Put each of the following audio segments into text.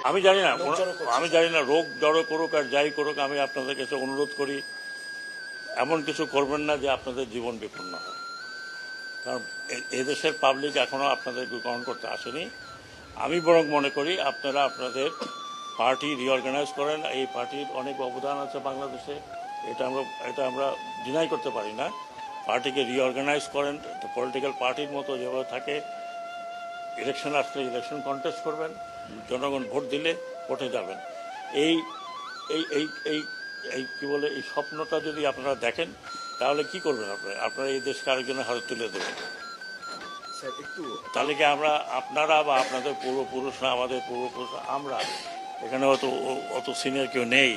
আমি জানি না রোগ জড়ো করুক আর যাই করুক, আমি আপনাদের কাছে অনুরোধ করি এমন কিছু করবেন না যে আপনাদের জীবন বিপন্ন হয়। কারণ এদেশের পাবলিক এখনো আপনাদের গ্রহণ করতে আসেনি। আমি বরং মনে করি আপনারা আপনাদের পার্টি রিঅর্গানাইজ করেন। এই পার্টির অনেক অবদান আছে বাংলাদেশে, এটা আমরা ডিনাই করতে পারি না। পার্টিকে রিঅর্গানাইজ করেন, পলিটিক্যাল পার্টির মতো যেভাবে থাকে, ইলেকশন আসলে ইলেকশন কন্টেস্ট করবেন, জনগণ ভোট দিলে ভোটে যাবেন। এই এই এই এই এই কী বলে, এই স্বপ্নটা যদি আপনারা দেখেন তাহলে কি করবেন আপনারা এই দেশকে আরেকজনের হাতে তুলে দেবেন। তাহলে কি আপনারা বা আপনাদের পূর্বপুরুষরা, আমাদের পূর্বপুরুষরা, আমরা এখানে অত সিনিয়র কেউ নেই।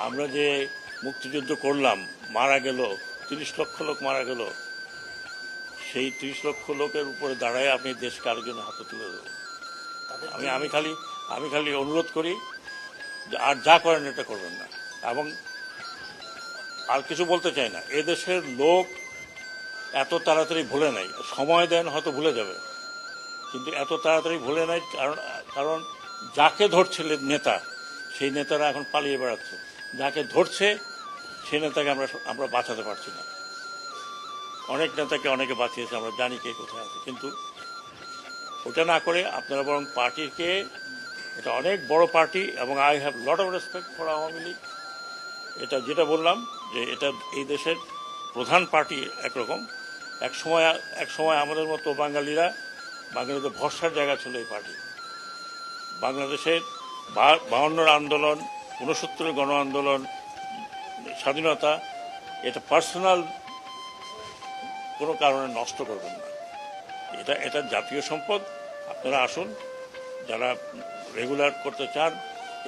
আমরা যে মুক্তিযুদ্ধ করলাম, মারা গেল 30 লক্ষ লোক মারা গেল, সেই 30 লক্ষ লোকের উপরে দাঁড়ায় আপনি দেশকে আরেকজনের হাতে তুলে দেবেন। আমি খালি অনুরোধ করি আর যা করেন এটা করবেন না। এবং আর কিছু বলতে চাই না, এদেশের লোক এত তাড়াতাড়ি ভুলে নাই। সময় দেন, হয়তো ভুলে যাবে, কিন্তু এত তাড়াতাড়ি ভুলে নাই। কারণ যাকে ধরছে নেতা, সেই নেতারা এখন পালিয়ে বেড়াচ্ছে। যাকে ধরছে সেই নেতাকে আমরা বাঁচাতে পারছি না। অনেক নেতাকে অনেকে বাঁচিয়েছে, আমরা জানি কে কোথায় আছে। কিন্তু ওটা না করে আপনারা বরং পার্টিকে, এটা অনেক বড় পার্টি এবং I have lot of respect for Awami League. এটা যেটা বললাম যে এটা এই দেশের প্রধান পার্টি একরকম। এক সময় আমাদের মতো বাঙালিদের ভরসার জায়গা ছিল এই পার্টি। বাংলাদেশের 52 আন্দোলন, 69 গণ আন্দোলন, স্বাধীনতা, এটা পার্সোনাল কোনো কারণে নষ্ট করবেন না। এটা জাতীয় সম্পদ। আপনারা আসুন, যারা রেগুলার করতে চান।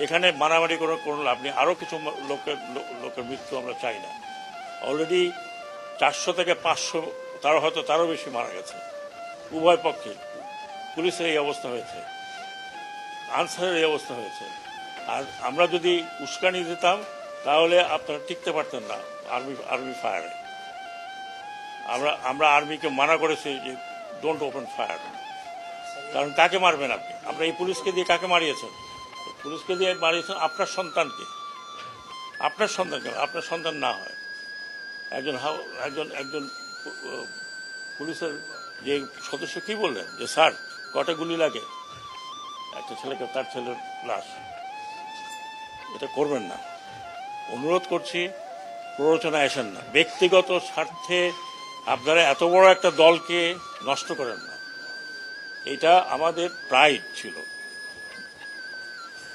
এখানে মারামারি কোনো লাভ নেই। আরও কিছু লোকের মৃত্যু আমরা চাই না। অলরেডি 400 থেকে 500, তারও বেশি মারা গেছে উভয় পক্ষে। পুলিশের এই অবস্থা হয়েছে, আনসারের এই অবস্থা হয়েছে। আর আমরা যদি উস্কানি দিতাম তাহলে আপনারা টিকতে পারতেন না আর্মি ফায়ারে। আমরা আর্মিকে মানা করেছি যে ডোন্ট ওপেন ফায়ার। কারণ কাকে মারবেন আপনি? আমরা এই পুলিশকে দিয়ে কাকে মারিয়েছেন? পুলিশকে দিয়ে মারিয়েছেন আপনার সন্তানকে। আপনার সন্তান না হয় একজন পুলিশের যে সদস্য কি বললেন যে স্যার কটা গুলি লাগে একটা ছেলেকে, তার ছেলের লাশ। এটা করবেন না, অনুরোধ করছি। প্ররোচনায় আসেন না, ব্যক্তিগত স্বার্থে আপনারা এত বড় একটা দলকে নষ্ট করেন না। এটা আমাদের প্রাইড ছিল,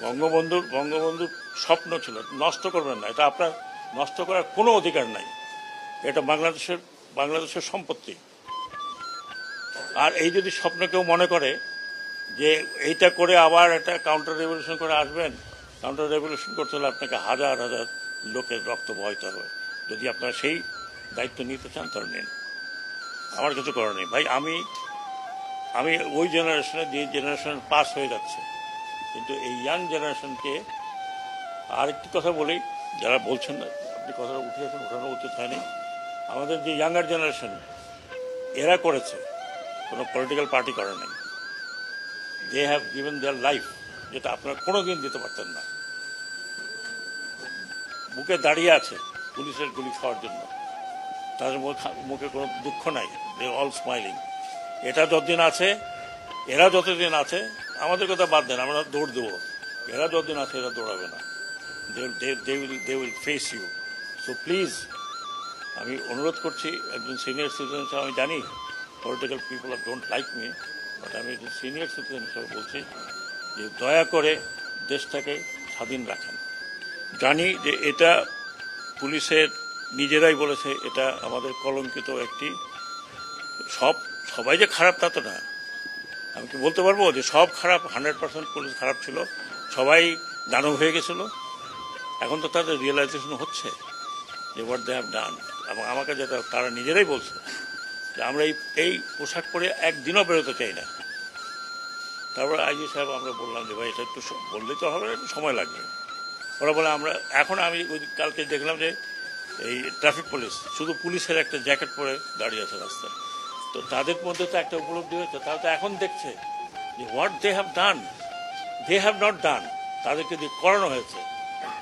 বঙ্গবন্ধুর স্বপ্ন ছিল। নষ্ট করবেন না, এটা আপনার নষ্ট করার কোনো অধিকার নাই। এটা বাংলাদেশের সম্পত্তি। আর এই যদি স্বপ্ন কেউ মনে করে যে এইটা করে আবার একটা কাউন্টার রেভলিউশন করে আসবেন, কাউন্টার রেভলিউশন করতে হলে আপনাকে হাজার হাজার লোকের রক্ত বহাইতে হবে। যদি আপনারা সেই দায়িত্ব নিতে চান তাহলে নিন, আমার কিছু করার নেই। ভাই আমি ওই জেনারেশনে, যে জেনারেশন পাস হয়ে যাচ্ছে, কিন্তু এই ইয়াং জেনারেশনকে আরেকটি কথা বলি, যারা বলছেন না, আপনি কথাটা উঠিয়েছেন, ওঠানো উচিত হয়নি। আমাদের যে ইয়াঙ্গার জেনারেশন, এরা করেছে, কোনো পলিটিক্যাল পার্টি করে নাই। They have given their life, যেটা আপনারা কোনো দিন দিতে পারতেন না। বুকে দাঁড়িয়ে আছে পুলিশের গুলি খাওয়ার জন্য, তাদের মুখে কোনো দুঃখ নাই, দে অল স্মাইলিং। এরা যতদিন আছে, আমাদের কথা বাদ দেন, আমরা দৌড় দেবো। এরা যতদিন আছে এরা দৌড়াবে না। They will face you. So please, আমি অনুরোধ করছি, একজন সিনিয়র সিটিজেন হিসাবে, আমি জানি political people don't like me, but আমি একজন সিনিয়র সিটিজেন হিসাবে বলছি যে দয়া করে দেশটাকে স্বাধীন রাখেন। জানি যে এটা পুলিশের নিজেরাই বলেছে এটা আমাদের কলঙ্কিত একটি, সবাই যে খারাপ তা তো না। আমি কি বলতে পারবো যে সব খারাপ? 100% পুলিশ খারাপ ছিল, সবাই দানব হয়ে গেছিল। এখন তো তাদের রিয়েলাইজেশন হচ্ছে যে হোয়াট দে হ্যাভ ডান। এবং আমাকে যেটা তারা নিজেরাই বলছে যে আমরা এই পোশাক পরে একদিনও বেরোতে চাই না। তারপরে আইজি সাহেব আমরা বললাম যে ভাই এটা একটু বললেই তো হবে, একটু সময় লাগবে। ওরা বলে আমি ওই কালকে দেখলাম যে এই ট্রাফিক পুলিশ, শুধু পুলিশের একটা জ্যাকেট পরে দাঁড়িয়ে আছে রাস্তায়। তো তাদের মধ্যে তো একটা উপলব্ধি হয়েছে, তারা তো এখন দেখছে যে what they have done. They have not done, তাদেরকে দিয়ে করানো হয়েছে।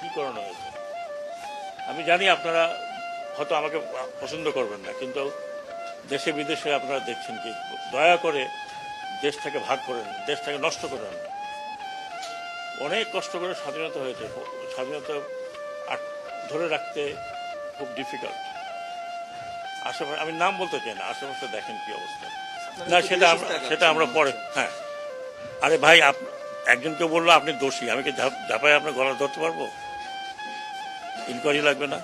কি করানো হয়েছে আমি জানি, আপনারা হয়তো আমাকে পছন্দ করবেন না, কিন্তু দেশে বিদেশে আপনারা দেখছেন কি, দয়া করে দেশটাকে ভাগ করেন, দেশটাকে নষ্ট করেন না। অনেক কষ্ট করে স্বাধীনতা হয়েছে, স্বাধীনতা ধরে রাখতে খুব ডিফিকাল্ট। আশেপাশে আমি নাম বলতে চাই না, আশেপাশে দেখেন কি অবস্থা। না, সেটা আমরা পরে। হ্যাঁ, আরে ভাই, একজনকে বললো আপনি দোষী, আমি কি ঝাপায় আপনার গলা ধরতে পারবো? ইনকোয়ারি লাগবে না?